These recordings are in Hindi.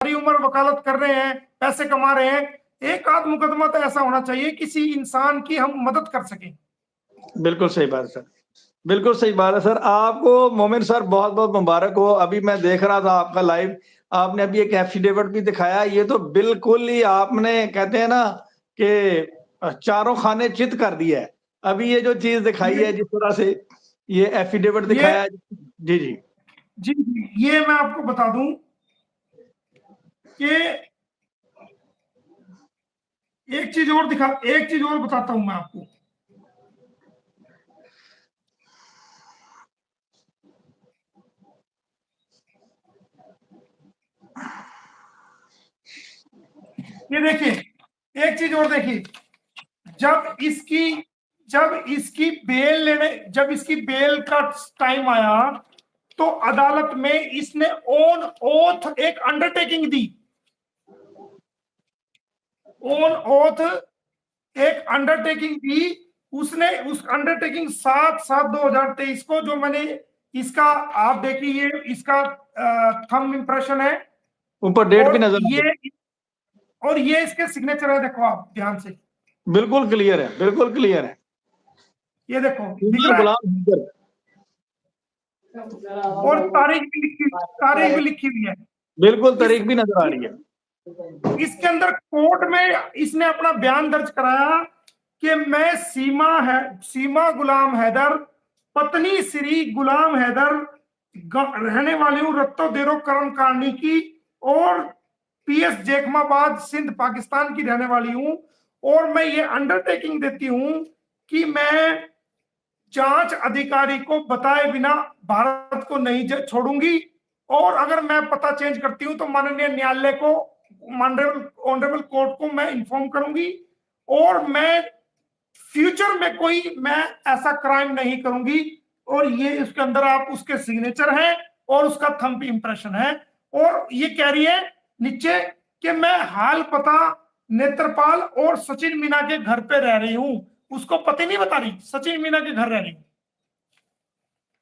सारी उम्र वकालत कर रहे हैं, पैसे कमा रहे हैं, एक आध मुकदमा तो ऐसा होना चाहिए किसी इंसान की हम मदद कर सकें। बिल्कुल सही बात है सर, बिल्कुल सही बात है सर। आपको मोमिन सर बहुत बहुत मुबारक हो। अभी मैं देख रहा था आपका लाइव, आपने अभी एक एफिडेविट भी दिखाया। ये तो बिल्कुल ही आपने कहते हैं ना कि चारों खाने चित कर दिया है। अभी ये जो चीज दिखाई है जिस तरह से ये एफिडेविट दिखाया है, जी जी जी जी, ये मैं आपको बता दूं कि एक चीज और बताता हूं मैं आपको। ये देखिए, एक चीज और देखिए, जब इसकी बेल का टाइम आया तो अदालत में इसने ऑन ओथ एक अंडरटेकिंग दी, ऑन ओथ एक अंडरटेकिंग दी उसने। उस अंडरटेकिंग 7/7/2023 को, जो मैंने इसका, आप देखिए इसका थंब इंप्रेशन है, ऊपर डेट भी और नजर ये इसके सिग्नेचर है, देखो आप ध्यान से, बिल्कुल क्लियर है, बिल्कुल क्लियर है। ये देखो दिख रहा है, गुलाम और तारीख भी लिखी हुई है, बिल्कुल तारीख भी नजर आ रही है। इसके अंदर कोर्ट में इसने अपना बयान दर्ज कराया कि मैं सीमा गुलाम हैदर, पत्नी श्री गुलाम हैदर, रहने वाली हूं रत्तो देरो कर्म कांडी की, और पीएस जैकमाबाद सिंध पाकिस्तान की रहने वाली हूं, और मैं ये अंडरटेकिंग देती हूं कि मैं जांच अधिकारी को बताए बिना भारत को नहीं छोड़ूंगी, और अगर मैं पता चेंज करती हूं तो माननीय न्यायालय को, ऑनरेबल कोर्ट को मैं इन्फॉर्म करूंगी, और मैं फ्यूचर में कोई मैं ऐसा क्राइम नहीं करूंगी। और ये इसके अंदर आप उसके सिग्नेचर हैं और उसका थंब इंप्रेशन है, और ये कह रही है नीचे कि मैं हाल पता नेत्रपाल और सचिन मीना के घर पे रह रही हूं। उसको पति नहीं बता रही, सचिन मीना के घर रह रही हूं।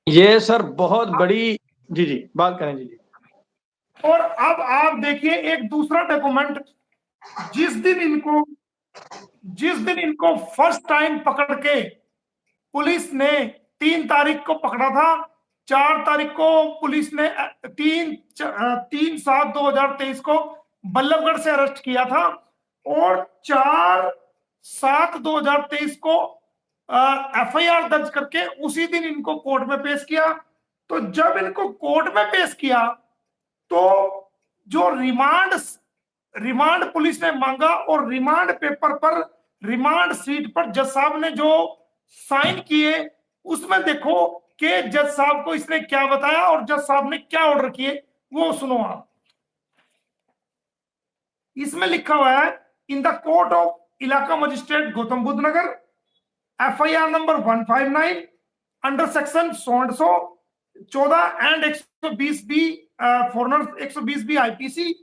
ये सर बहुत बड़ी, जी जी बात करें, जी जी। और अब आप देखिए एक दूसरा डॉक्यूमेंट, जिस दिन इनको फर्स्ट टाइम पकड़ के पुलिस ने 3 तारीख को पकड़ा था, 4 तारीख को पुलिस ने 3/7/2023 को बल्लभगढ़ से अरेस्ट किया था, और 4/7/2023 को एफआईआर दर्ज करके उसी दिन इनको कोर्ट में पेश किया। तो जब इनको कोर्ट में पेश किया तो जो रिमांड पुलिस ने मांगा, और रिमांड पेपर पर, रिमांड सीट पर जज साहब ने जो साइन किए, उसमें देखो कि जज साहब को इसने क्या बताया और जज साहब ने क्या ऑर्डर किए, वो सुनो आप। इसमें लिखा हुआ है, इन द कोर्ट ऑफ इलाका magistrate Gautam Buddh Nagar, FIR number 159 under section 14 and 120 B foreigner 120 B IPC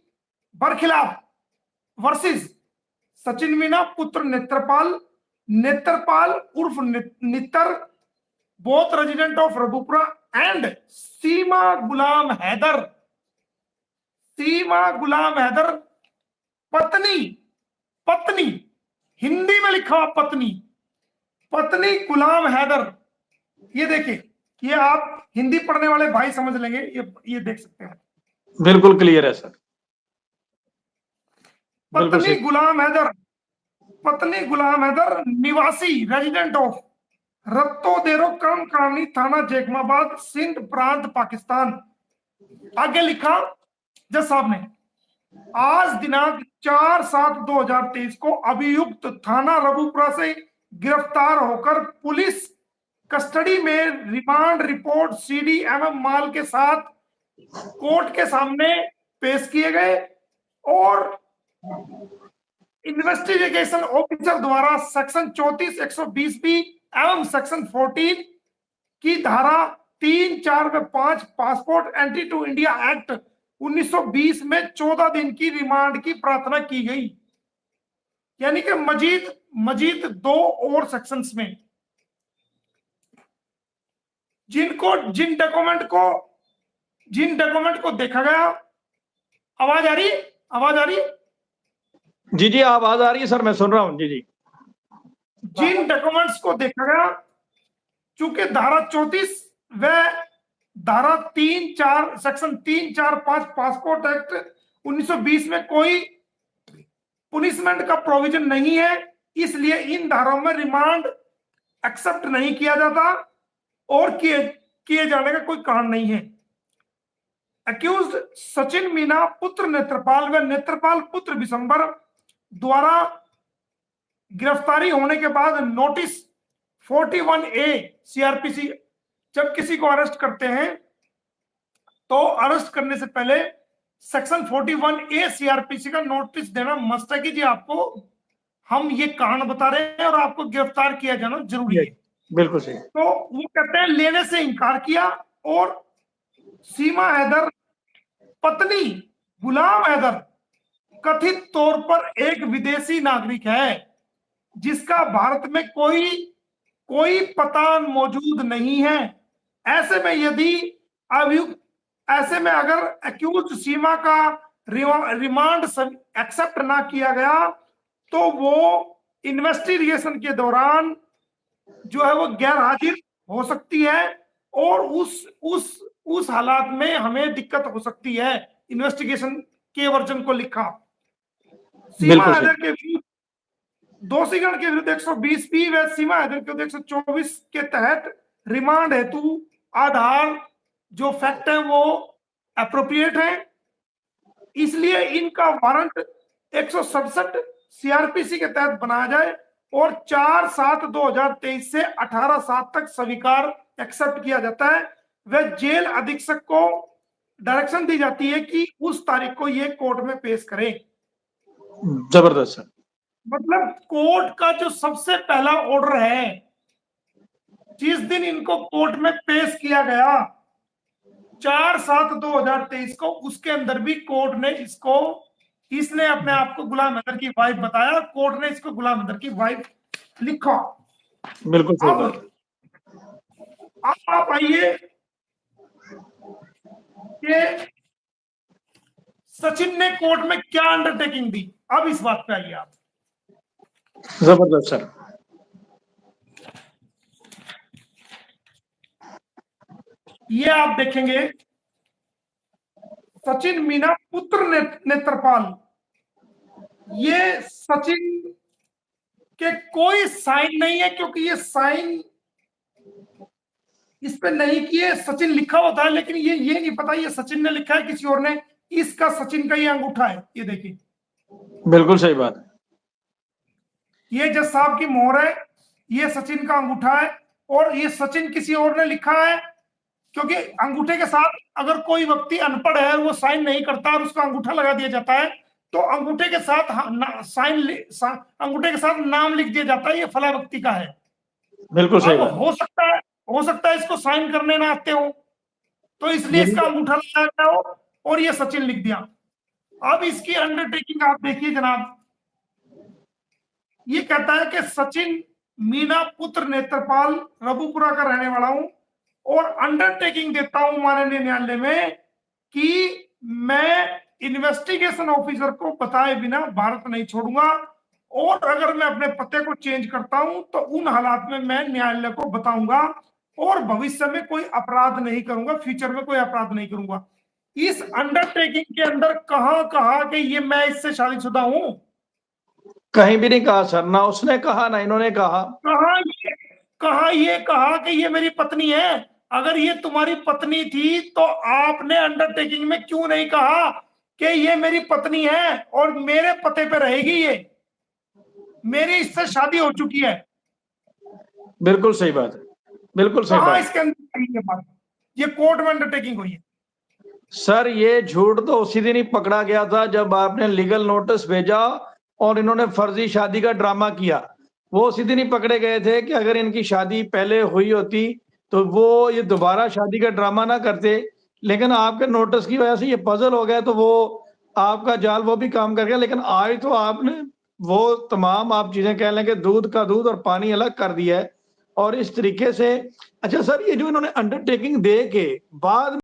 बरखिलाफ वर्सेस सचिन मीना पुत्र नेत्रपाल उर्फ Nittar, both resident of Rabupura, and Seema Ghulam Haider पत्नी हिंदी में लिखा हुआ पत्नी गुलाम हैदर। ये देखिए, ये आप हिंदी पढ़ने वाले भाई समझ लेंगे, ये देख सकते हैं, बिल्कुल क्लियर है सर। पत्नी गुलाम हैदर निवासी रेजिडेंट ऑफ रत्तो देरो कर्म कानी थाना जैकमाबाद सिंध प्रांत पाकिस्तान। आगे लिखा जज साहब ने, आज दिनांक 4/7/2023 को अभियुक्त थाना रबुपुरा से गिरफ्तार होकर पुलिस कस्टडी में रिमांड रिपोर्ट सीडी एवं माल के साथ कोर्ट के सामने पेश किए गए, और इन्वेस्टिगेशन ऑफिसर द्वारा सेक्शन 34 120 बी एवं सेक्शन 14 की धारा 3, 4 व 5 passport entry to India act 1920 में 14 दिन की रिमांड की प्रार्थना की गई। यानी कि मजीद 2 और सेक्शंस में जिन डॉक्यूमेंट को देखा गया आवाज आ रही है? आवाज आ रही है? जी जी आवाज आ रही है सर, मैं सुन रहा हूँ। जी जी। जिन डॉक्यूमेंट्स को देखा गया, चूंकि धारा 34 व धारा 3-4 सेक्शन 3-4-5 पासपोर्ट एक्ट 1920 में कोई पुनिशमेंट का प्रोविजन नहीं है, इसलिए इन धाराओं में रिमांड एक्सेप्ट नहीं किया जाता और किए जाने का कोई कारण नहीं है। अक्यूज्ड सचिन मीना पुत्र नेत्रपाल व नेत्रपाल पुत्र विशंबर द्वारा गिरफ्तारी होने के बाद नोटिस 41A सीआरपीसी, जब किसी को अरेस्ट करते हैं तो अरेस्ट करने से पहले सेक्शन 41A सीआरपीसी का नोटिस देना मस्ट है कि जी आपको हम ये कारण बता रहे हैं और आपको गिरफ्तार किया जाना जरूरी है। बिल्कुल सही। तो वो कहते हैं लेने से इनकार किया और सीमा हैदर पत्नी गुलाम हैदर कथित तौर पर एक विदेशी नागरिक है जिसका भारत में कोई पता मौजूद नहीं है। ऐसे में यदि अभियुक्त, ऐसे में अगर अक्यूज सीमा का रिमांड एक्सेप्ट ना किया गया तो वो इन्वेस्टिगेशन के दौरान जो है वो गैर हाजिर हो सकती है और उस हालात में हमें दिक्कत हो सकती है। इन्वेस्टिगेशन के वर्जन को लिखा सीमा हैदर के विरुद्ध, दोषीगण के विरुद्ध 120B व सीमा हैदर के विरुद्ध 124 के तहत रिमांड हेतु आधार जो फैक्ट है वो एप्रोप्रिएट है, इसलिए इनका वारंट 167 सीआरपीसी के तहत बनाया जाए और 4/7/2023 से 18/7 तक स्वीकार एक्सेप्ट किया जाता है। वह जेल अधीक्षक को डायरेक्शन दी जाती है कि उस तारीख को ये कोर्ट में पेश करें। जबरदस्त सर। मतलब कोर्ट का जो सबसे पहला ऑर्डर है, जिस दिन इनको कोर्ट में पेश किया गया 4/7/2023 को, उसके अंदर भी कोर्ट ने इसने अपने आप को गुलाम हैदर की वाइफ बताया, कोर्ट ने इसको गुलाम हैदर की वाइफ लिखा। बिल्कुल सही बात। अब आप आइए कि सचिन ने कोर्ट में क्या अंडरटेकिंग दी, अब इस बात पे आइए आप। जबरदस्त सर। ये आप देखेंगे सचिन मीना पुत्र नेत्रपाल, ये सचिन के कोई साइन नहीं है क्योंकि ये साइन इस पे नहीं किए, सचिन लिखा होता है लेकिन ये नहीं पता ये सचिन ने लिखा है किसी और ने, इसका सचिन का ये अंगूठा है, ये देखिए। बिल्कुल सही बात है। ये जज साहब की मोहर है, ये सचिन का अंगूठा है और ये सचिन किसी और ने लिखा है, क्योंकि अंगूठे के साथ अगर कोई व्यक्ति अनपढ़ है वो साइन नहीं करता और उसका अंगूठा लगा दिया जाता है तो अंगूठे के साथ अंगूठे के साथ नाम लिख दिया जाता है ये फला व्यक्ति का है। बिल्कुल सही बात। हो सकता है इसको साइन करने ना आते हो तो इसलिए इसका अंगूठा लगाया गया हो और ये सचिन लिख दिया। अब इसकी अंडरटेकिंग आप देखिए जनाब, ये कहता है कि सचिन मीना पुत्र नेत्रपाल रघुपुरा का रहने वाला हूं और अंडरटेकिंग देता हूं माननीय न्यायालय में कि मैं इन्वेस्टिगेशन ऑफिसर को बताए बिना भारत नहीं छोड़ूंगा और अगर मैं अपने पते को चेंज करता हूं तो उन हालात में मैं न्यायालय को बताऊंगा और भविष्य में कोई अपराध नहीं करूंगा, फ्यूचर में कोई अपराध नहीं करूंगा। इस अंडरटेकिंग के अंदर कहा कि ये मैं इससे शादीशुदा हूं? कहीं भी नहीं कहा सर, ना उसने कहा ना इन्होंने कहा। कहा कि ये मेरी पत्नी है। अगर ये तुम्हारी पत्नी थी तो आपने अंडरटेकिंग में क्यों नहीं कहा कि ये मेरी पत्नी है और मेरे पते पे रहेगी, ये मेरी इससे शादी हो चुकी है? बिल्कुल सही बात है, बिल्कुल सही बात। इसके अंदर ये कोर्ट में अंडरटेकिंग हुई है सर। ये झूठ तो उसी दिन ही पकड़ा गया था जब आपने लीगल नोटिस भेजा और इन्होंने फर्जी शादी का ड्रामा किया। वो उसी दिन ही पकड़े गए थे कि अगर इनकी शादी पहले हुई होती तो वो ये दोबारा शादी का ड्रामा ना करते, लेकिन आपके नोटिस की वजह से ये पजल हो गया तो वो आपका जाल वो भी काम कर गया। लेकिन आज तो आपने वो तमाम आप चीजें कह लें कि दूध का दूध और पानी अलग कर दिया है और इस तरीके से। अच्छा सर, ये जो इन्होंने अंडरटेकिंग दे के बाद